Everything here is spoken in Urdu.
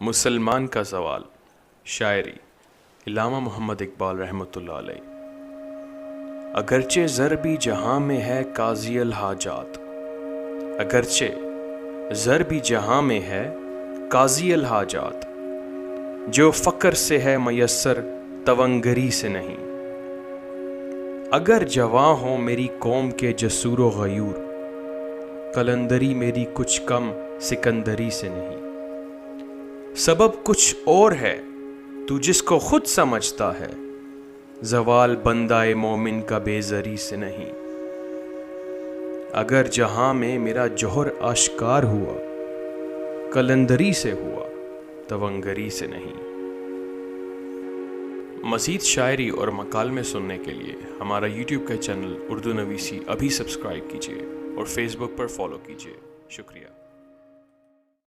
مسلمان کا زوال، شاعری علامہ محمد اقبال رحمۃ اللہ علیہ۔ اگرچہ زر بھی جہاں میں ہے قاضی الحاجات، اگرچہ زر بھی جہاں میں ہے قاضی الحاجات، جو فقر سے ہے میسر تونگری سے نہیں۔ اگر جواں ہو میری قوم کے جسور و غیور، قلندری میری کچھ کم سکندری سے نہیں۔ سبب کچھ اور ہے تو جس کو خود سمجھتا ہے، زوال بندہ مومن کا بے زری سے نہیں۔ اگر جہاں میں میرا جوہر آشکار ہوا، قلندری سے ہوا تونگری سے نہیں۔ مزید شاعری اور مکالمے سننے کے لیے ہمارا یوٹیوب کا چینل اردو نویسی ابھی سبسکرائب کیجیے اور فیس بک پر فالو کیجیے۔ شکریہ۔